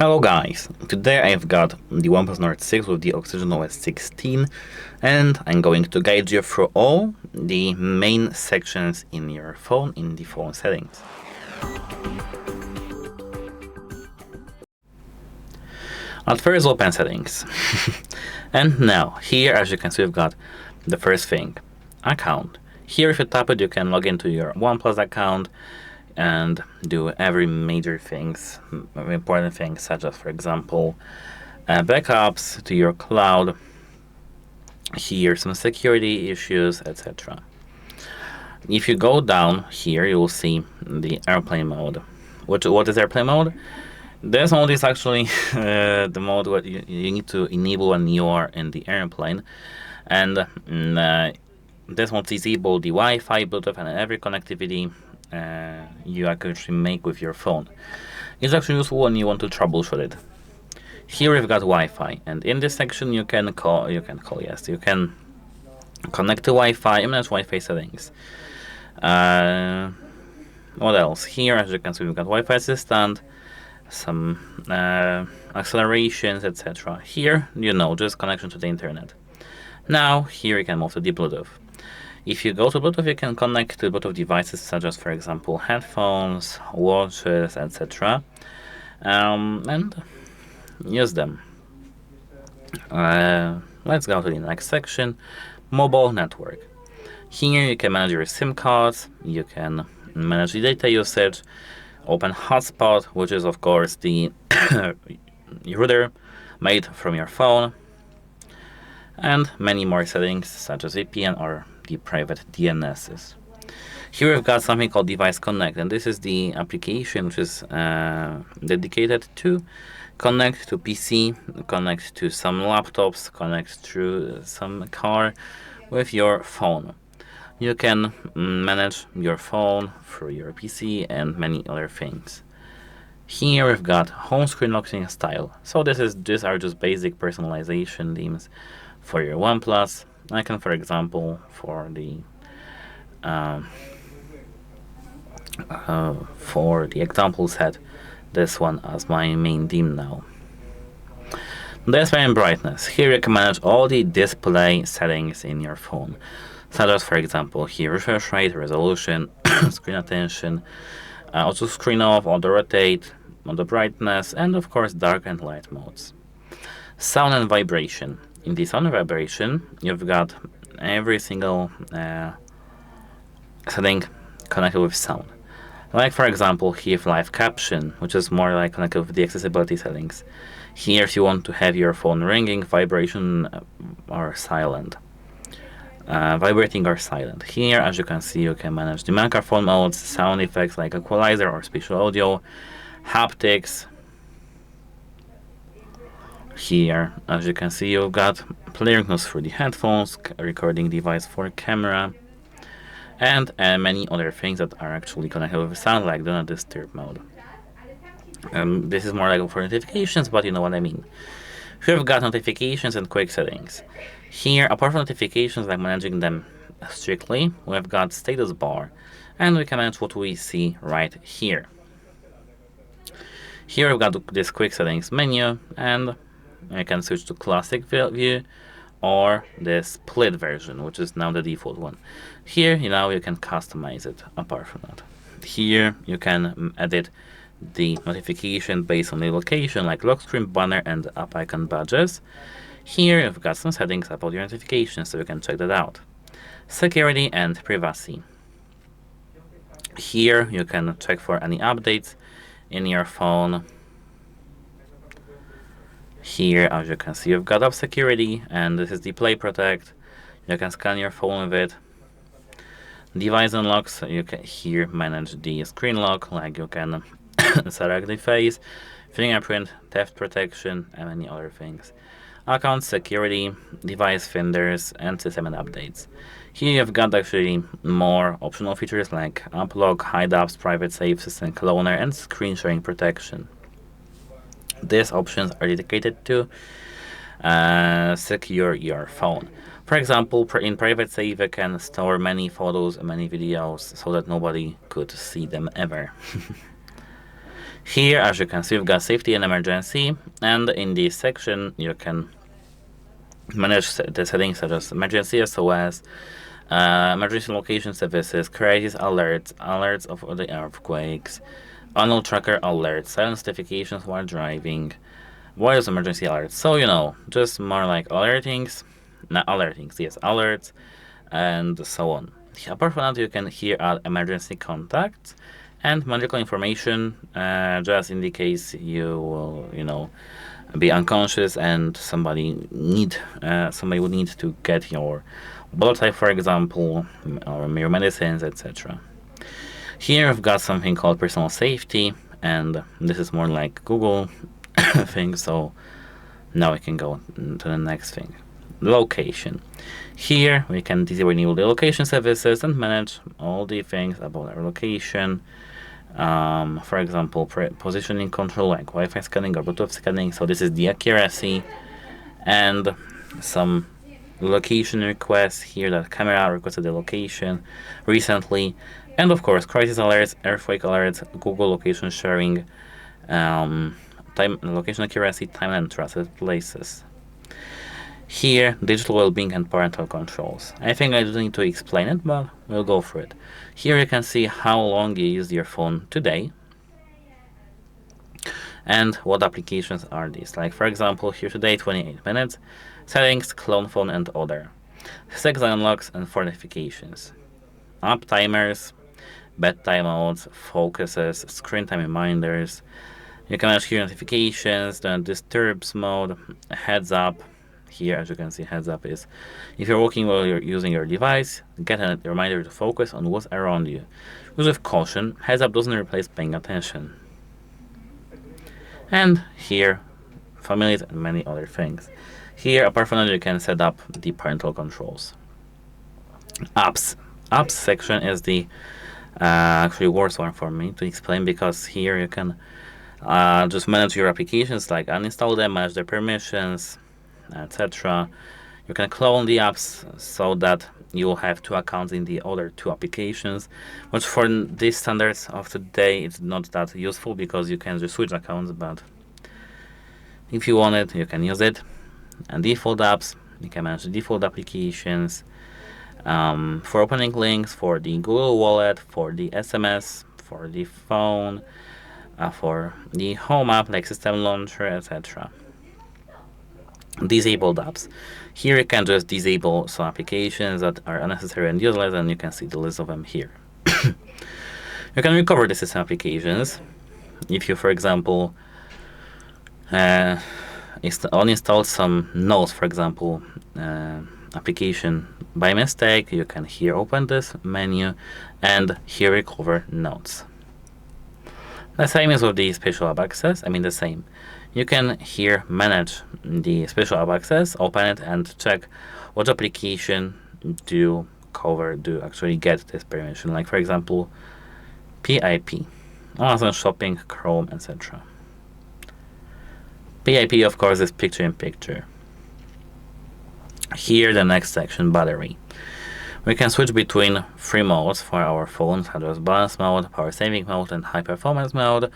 Hello guys, today I've got the OnePlus Nord 6 with the OxygenOS 16 and I'm going to guide you through all the main sections in your phone in the phone settings. At first, open settings. And now, here as you can see, we've got the first thing, account. Here if you tap it, you can log into your OnePlus account and do every major things, important things, such as, for example, backups to your cloud, here some security issues, etc. If you go down here, you will see the airplane mode. What is airplane mode? This mode is actually the mode what you need to enable when you are in the airplane, and this mode disables the Wi-Fi, Bluetooth, and every connectivity you actually make with your phone. It's actually useful when you want to troubleshoot it. Here we've got Wi-Fi, and in this section you can connect to Wi-Fi and manage Wi-Fi settings. What else? Here, as you can see, we've got Wi-Fi assistant, some accelerations, etc. Here, just connection to the internet. Now, here you can move to the Bluetooth. If you go to Bluetooth, you can connect to Bluetooth devices such as, for example, headphones, watches, etc. And use them. Let's go to the next section, mobile network. Here you can manage your SIM cards, you can manage the data usage, open Hotspot, which is of course the router made from your phone, and many more settings such as VPN or the private DNSs. Here we've got something called Device Connect, and this is the application which is dedicated to connect to PC, connect to some laptops, connect to some car with your phone. You can manage your phone through your PC and many other things. Here we've got home screen locking style. So these are just basic personalization themes for your OnePlus. I can, for example, for the example set this one as my main theme now. Display and brightness. Here you can manage all the display settings in your phone, such as, for example, here refresh rate, resolution, screen attention, auto screen off, auto rotate, auto brightness, and of course dark and light modes. Sound and vibration. In the sound and vibration, you've got every single setting connected with sound. Like, for example, here live caption, which is more like connected with the accessibility settings. Here, if you want to have your phone ringing, vibration, or silent. Vibrating or silent. Here, as you can see, you can manage the microphone modes, sound effects like equalizer or spatial audio, haptics. Here, as you can see, you've got playing notes for the headphones, recording device for camera, and many other things that are actually connected with sound, like do not disturb mode. This is more like for notifications, but you know what I mean. We've got notifications and quick settings. Here, apart from notifications, like managing them strictly, we've got status bar, and we can manage what we see right here. Here we've got this quick settings menu, and I can switch to classic view or the split version, which is now the default one. Here, you can customize it apart from that. Here, you can edit the notification based on the location, like lock screen, banner, and app icon badges. Here, you've got some settings about your notifications, so you can check that out. Security and privacy. Here, you can check for any updates in your phone. Here, as you can see, you've got app security, and this is the Play Protect. You can scan your phone with it. Device unlocks, you can here manage the screen lock, like you can select the face, fingerprint, theft protection, and many other things. Account security, device finders, and system and updates. Here you've got actually more optional features like app lock, hide apps, private save, system cloner, and screen sharing protection. These options are dedicated to secure your phone. For example, in private save, you can store many photos and many videos so that nobody could see them ever. Here, as you can see, we've got safety and emergency, and in this section you can manage the settings such as emergency SOS, emergency location services, crisis alerts, alerts of the earthquakes, unknown tracker alerts, silence notifications while driving, voice emergency alerts. So, just more like alertings, not alertings, yes, alerts, and so on. Apart from that, you can here add emergency contacts and medical information, just in the case you will, be unconscious and somebody would need to get your blood type, for example, or your medicines, etc. Here I've got something called personal safety, and this is more like Google thing. So now we can go to the next thing, location. Here we can disable the location services and manage all the things about our location. For example, positioning control like Wi-Fi scanning or Bluetooth scanning. So this is the accuracy, and some location requests here that camera requested the location recently, and of course crisis alerts, earthquake alerts, Google location sharing, time location accuracy, time and trusted places. Here, digital well-being and parental controls. I think I don't need to explain it, but we'll go through it. Here you can see how long you used your phone today and what applications are these. Like, for example, here today 28 minutes, settings, clone phone and other, 6 unlocks and 4 notifications, app timers, bedtime modes, focuses, screen time reminders. You can manage here notifications, the disturbs mode, heads up. Here, as you can see, heads up is if you're walking while you're using your device, get a reminder to focus on what's around you. Use with caution, heads up doesn't replace paying attention. And here, families and many other things. Here, apart from that, you can set up the parental controls. Apps. Apps section is the actually worst one for me to explain, because here you can just manage your applications, like uninstall them, manage their permissions, etc. You can clone the apps so that you will have 2 accounts in the other 2 applications, which for these standards of today it's not that useful, because you can just switch accounts, but if you want it, you can use it. And default apps, you can manage the default applications, for opening links, for the Google Wallet, for the SMS, for the phone, for the home app like System Launcher, etc. Disabled apps. Here you can just disable some applications that are unnecessary and useless, and you can see the list of them here. You can recover the system applications if you, for example, uninstalled some Notes, for example, application by mistake. You can here open this menu and here recover Notes. The same is with the special app access. The same. You can here manage the special app access, open it and check what application do actually get this permission. Like, for example, PIP, Amazon Shopping, Chrome, etc. PIP, of course, is picture-in-picture. Here, the next section, battery. We can switch between 3 modes for our phone, such as balance mode, power saving mode, and high performance mode.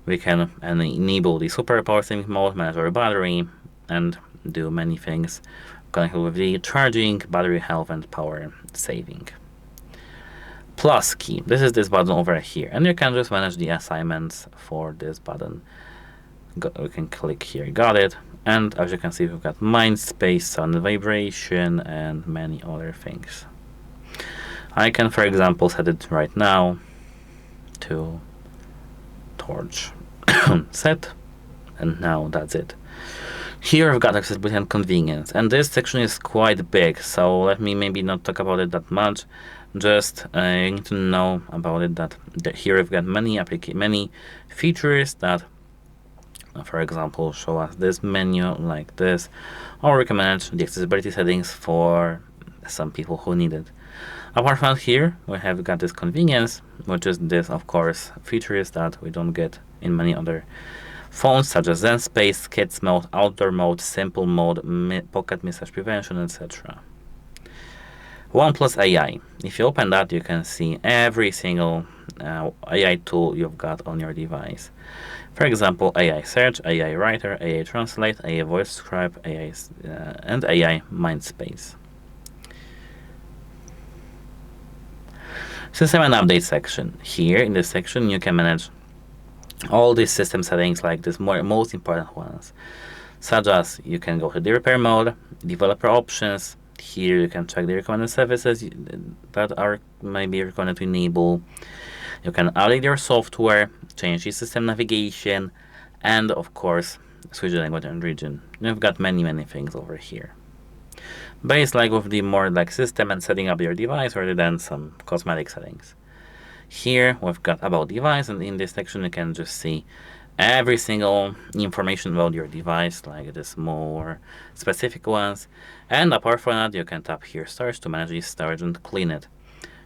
We can enable the super power saving mode, manage our battery, and do many things connected with the charging, battery health, and power saving. Plus key. This is this button over here, and you can just manage the assignments for this button. We can click here, got it, and as you can see, we've got mind space, sound vibration, and many other things. I can, for example, set it right now to torch. Set, and now that's it. Here I've got accessibility and convenience, and this section is quite big, so let me maybe not talk about it that much. Just you need to know about it that here I've got many features that, for example, show us this menu like this, or we can manage the accessibility settings for some people who need it. Apart from here, we have got this convenience, which is this, of course, features that we don't get in many other phones, such as Zen Space, Kids Mode, Outdoor Mode, Simple Mode, Pocket Message Prevention, etc. OnePlus AI. If you open that, you can see every single AI tool you've got on your device. For example, AI Search, AI Writer, AI Translate, AI Voice Scribe, AI and AI Mindspace. System and Update section. Here in this section, you can manage all these system settings, like these most important ones, such as you can go to the repair mode, developer options. Here you can check the recommended services that are maybe recommended to enable. You can update your software, change the system navigation, and of course switch the language and region. You've got many things over here. Based like with the more like system and setting up your device rather than some cosmetic settings. Here we've got about device, and in this section you can just see every single information about your device, like the more specific ones. And apart from that, you can tap here storage to manage this storage and clean it.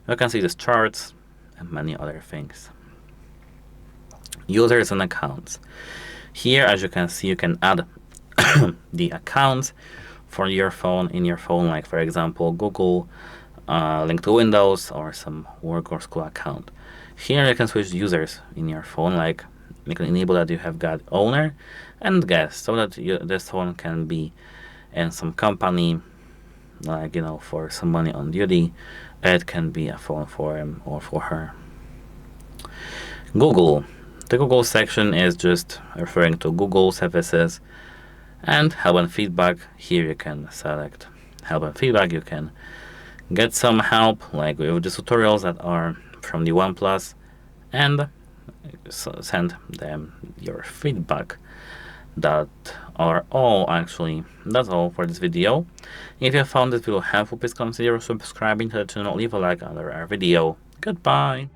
You can see the charts and many other things. Users and accounts. Here, as you can see, you can add the accounts for your phone in your phone, like for example Google, link to Windows, or some work or school account. Here you can switch users in your phone, like you can enable that you have got owner and guest, so that this phone can be in some company, like for somebody on duty. It can be a phone for him or for her. Google. The Google section is just referring to Google services. And help and feedback. Here you can select help and feedback. You can get some help, like with the tutorials that are from the OnePlus, and send them your feedback. That are all actually. That's all for this video. If you found this video helpful, please consider subscribing to the channel, leave a like under our video. Goodbye.